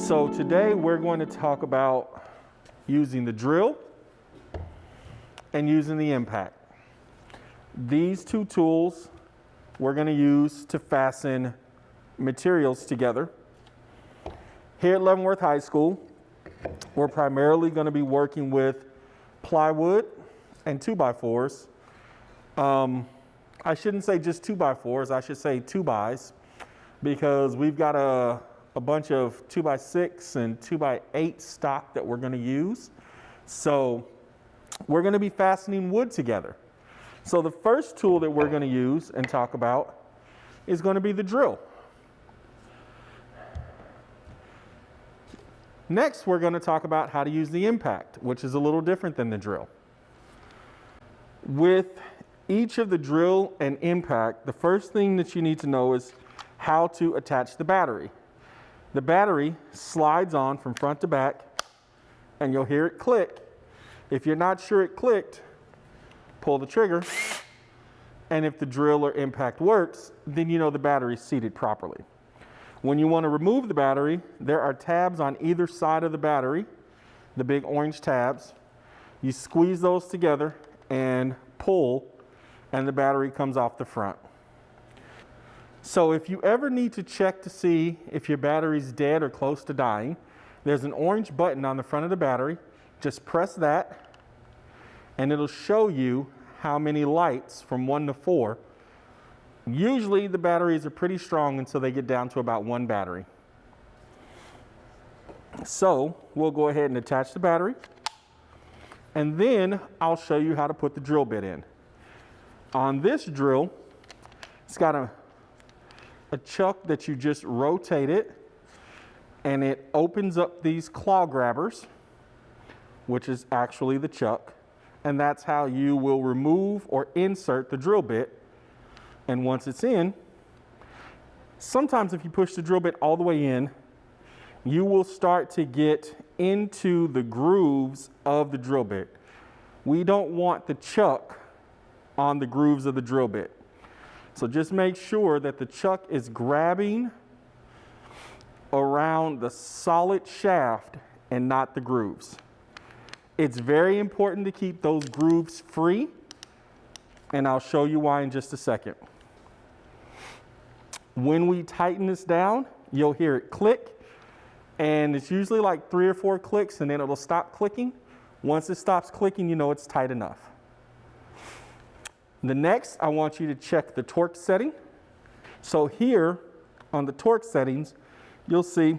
So today we're going to talk about using the drill and using the impact. These two tools we're going to use to fasten materials together. Here at Leavenworth High School, we're primarily going to be working with plywood and 2x4s. I shouldn't say just 2x4s, I should say 2x, because we've got a bunch of 2x6 and 2x8 stock that we're going to use. So we're going to be fastening wood together. So the first tool that we're going to use and talk about is going to be the drill. Next, we're going to talk about how to use the impact, which is a little different than the drill. With each of the drill and impact, the first thing that you need to know is how to attach the battery. The battery slides on from front to back, and you'll hear it click. If you're not sure it clicked, pull the trigger, and if the drill or impact works, then you know the battery's seated properly. When you want to remove the battery, there are tabs on either side of the battery, the big orange tabs. You squeeze those together and pull, and the battery comes off the front. So if you ever need to check to see if your battery's dead or close to dying, there's an orange button on the front of the battery. Just press that, and it'll show you how many lights from 1 to 4. Usually the batteries are pretty strong until they get down to about 1 battery. So we'll go ahead and attach the battery, and then I'll show you how to put the drill bit in. On this drill, it's got a chuck that you just rotate it, and it opens up these claw grabbers, which is actually the chuck, and that's how you will remove or insert the drill bit. And once it's in, sometimes if you push the drill bit all the way in, you will start to get into the grooves of the drill bit. We don't want the chuck on the grooves of the drill bit. So just make sure that the chuck is grabbing around the solid shaft and not the grooves. It's very important to keep those grooves free, and I'll show you why in just a second. When we tighten this down, you'll hear it click, and it's usually like 3 or 4 clicks, and then it'll stop clicking. Once it stops clicking, you know it's tight enough. The next, I want you to check the torque setting. So here on the torque settings, you'll see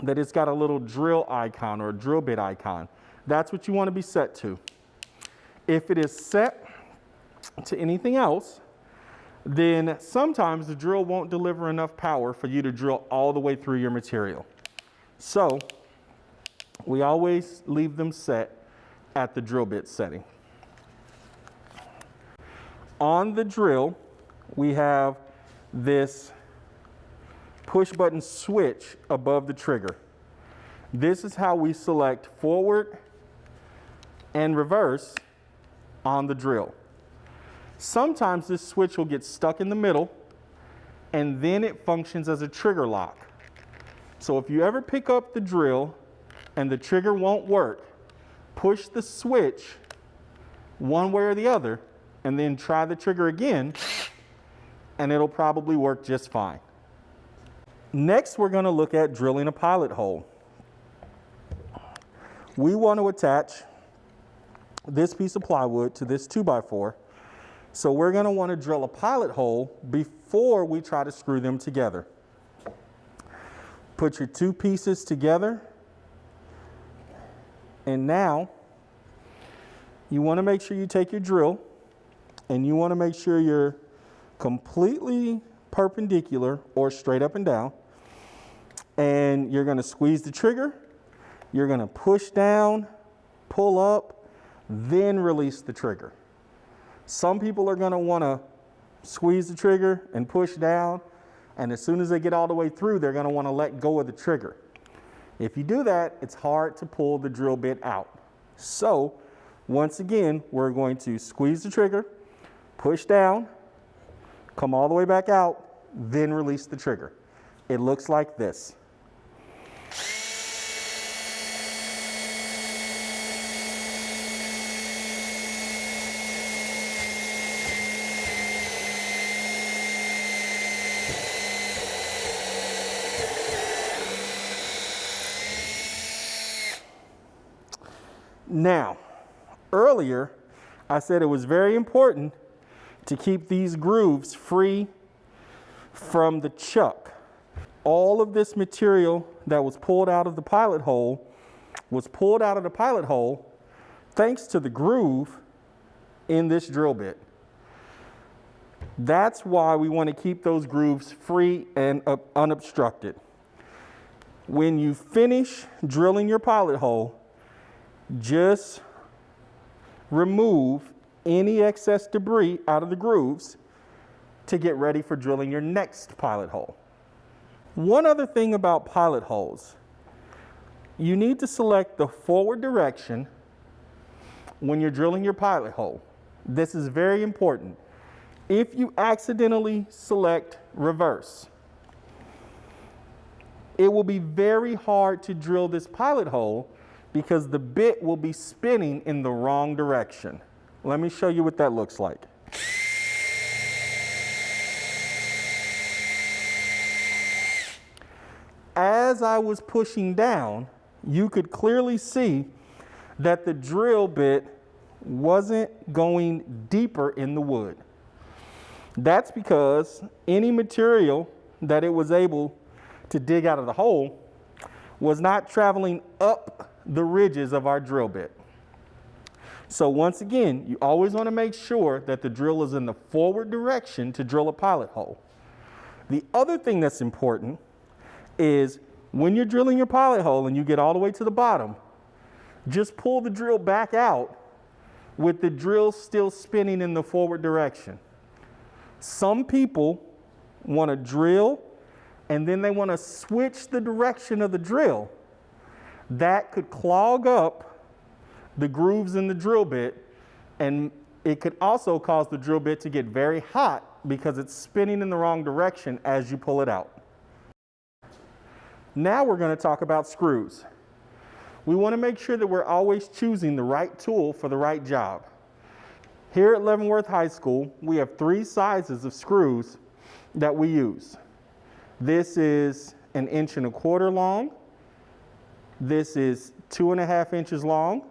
that it's got a little drill icon or a drill bit icon. That's what you want to be set to. If it is set to anything else, then sometimes the drill won't deliver enough power for you to drill all the way through your material. So we always leave them set at the drill bit setting. On the drill, we have this push button switch above the trigger. This is how we select forward and reverse on the drill. Sometimes this switch will get stuck in the middle, and then it functions as a trigger lock. So if you ever pick up the drill and the trigger won't work, push the switch one way or the other, and then try the trigger again, and it'll probably work just fine. Next, we're going to look at drilling a pilot hole. We want to attach this piece of plywood to this 2x4. So we're going to want to drill a pilot hole before we try to screw them together. Put your 2 pieces together, and now you want to make sure you take your drill, and you want to make sure you're completely perpendicular or straight up and down, and you're going to squeeze the trigger, you're going to push down, pull up, then release the trigger. Some people are going to want to squeeze the trigger and push down, and as soon as they get all the way through, they're going to want to let go of the trigger. If you do that, it's hard to pull the drill bit out. So once again, we're going to squeeze the trigger, push down, come all the way back out, then release the trigger. It looks like this. Now, earlier, I said it was very important to keep these grooves free from the chuck. All of this material that was pulled out of the pilot hole was pulled out of the pilot hole thanks to the groove in this drill bit. That's why we want to keep those grooves free and unobstructed. When you finish drilling your pilot hole, just remove any excess debris out of the grooves to get ready for drilling your next pilot hole. One other thing about pilot holes, you need to select the forward direction when you're drilling your pilot hole. This is very important. If you accidentally select reverse, it will be very hard to drill this pilot hole because the bit will be spinning in the wrong direction. Let me show you what that looks like. As I was pushing down, you could clearly see that the drill bit wasn't going deeper in the wood. That's because any material that it was able to dig out of the hole was not traveling up the ridges of our drill bit. So once again, you always want to make sure that the drill is in the forward direction to drill a pilot hole. The other thing that's important is when you're drilling your pilot hole and you get all the way to the bottom, just pull the drill back out with the drill still spinning in the forward direction. Some people want to drill and then they want to switch the direction of the drill. That could clog up the grooves in the drill bit, and it could also cause the drill bit to get very hot because it's spinning in the wrong direction as you pull it out. Now we're going to talk about screws. We want to make sure that we're always choosing the right tool for the right job. Here at Leavenworth High School, we have 3 sizes of screws that we use. This is 1 1/4 inch long, this is 2.5 inches long,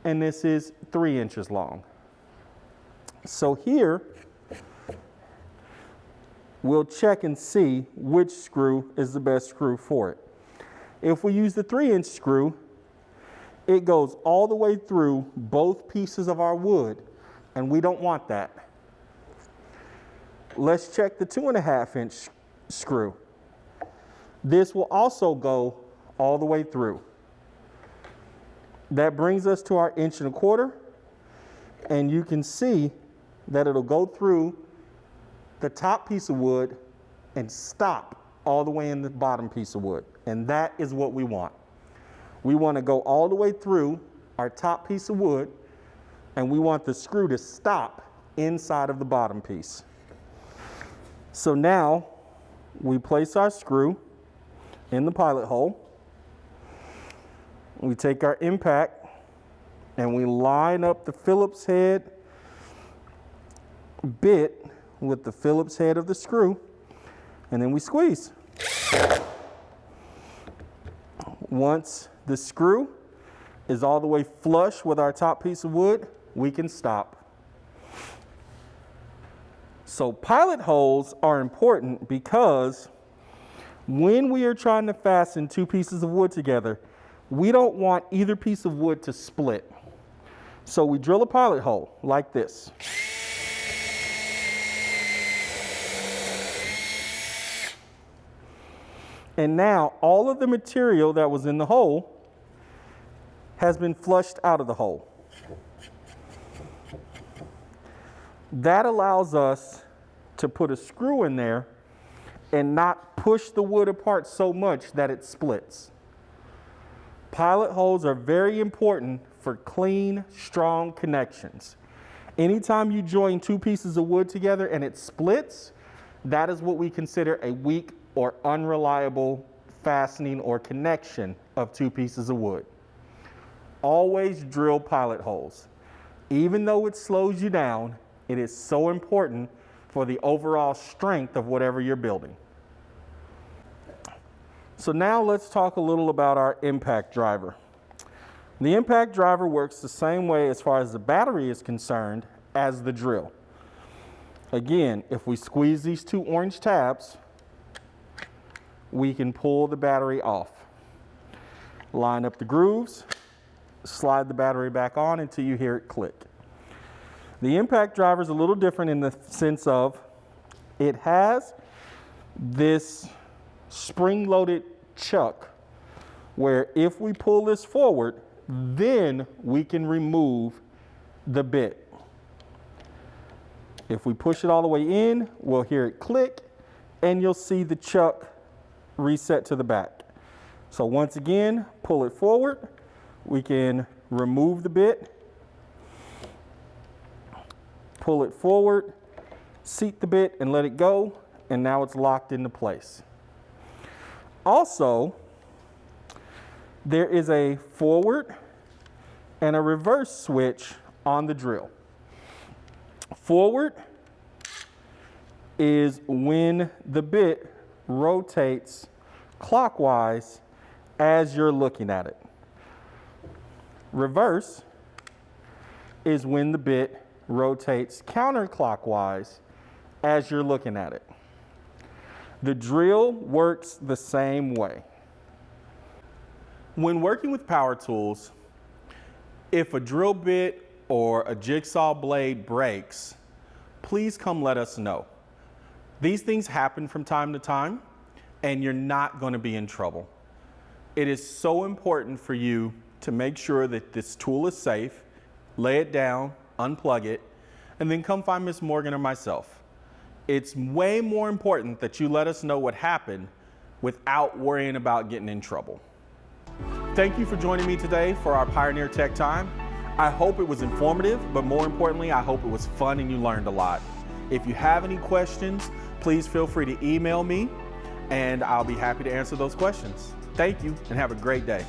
and this is 3 inches long. So here, we'll check and see which screw is the best screw for it. If we use the 3-inch screw, it goes all the way through both pieces of our wood, and we don't want that. Let's check the 2.5-inch screw. This will also go all the way through. That brings us to our 1 1/4 inch, and you can see that it'll go through the top piece of wood and stop all the way in the bottom piece of wood. And that is what we want. We want to go all the way through our top piece of wood, and we want the screw to stop inside of the bottom piece. So now we place our screw in the pilot hole. We take our impact and we line up the Phillips head bit with the Phillips head of the screw, and then we squeeze. Once the screw is all the way flush with our top piece of wood, we can stop. So pilot holes are important because when we are trying to fasten 2 pieces of wood together, we don't want either piece of wood to split. So we drill a pilot hole like this. And now all of the material that was in the hole has been flushed out of the hole. That allows us to put a screw in there and not push the wood apart so much that it splits. Pilot holes are very important for clean, strong connections. Anytime you join 2 pieces of wood together and it splits, that is what we consider a weak or unreliable fastening or connection of 2 pieces of wood. Always drill pilot holes. Even though it slows you down, it is so important for the overall strength of whatever you're building. So now let's talk a little about our impact driver. The impact driver works the same way as far as the battery is concerned as the drill. Again, if we squeeze these two orange tabs, we can pull the battery off. Line up the grooves, slide the battery back on until you hear it click. The impact driver is a little different in the sense of it has this spring-loaded chuck where if we pull this forward, then we can remove the bit. If we push it all the way in, we'll hear it click and you'll see the chuck reset to the back. So once again, pull it forward, we can remove the bit, pull it forward, seat the bit and let it go, and now it's locked into place. Also, there is a forward and a reverse switch on the drill. Forward is when the bit rotates clockwise as you're looking at it. Reverse is when the bit rotates counterclockwise as you're looking at it. The drill works the same way. When working with power tools, if a drill bit or a jigsaw blade breaks, please come let us know. These things happen from time to time, and you're not going to be in trouble. It is so important for you to make sure that this tool is safe, lay it down, unplug it, and then come find Ms. Morgan or myself. It's way more important that you let us know what happened without worrying about getting in trouble. Thank you for joining me today for our Pioneer Tech Time. I hope it was informative, but more importantly, I hope it was fun and you learned a lot. If you have any questions, please feel free to email me and I'll be happy to answer those questions. Thank you and have a great day.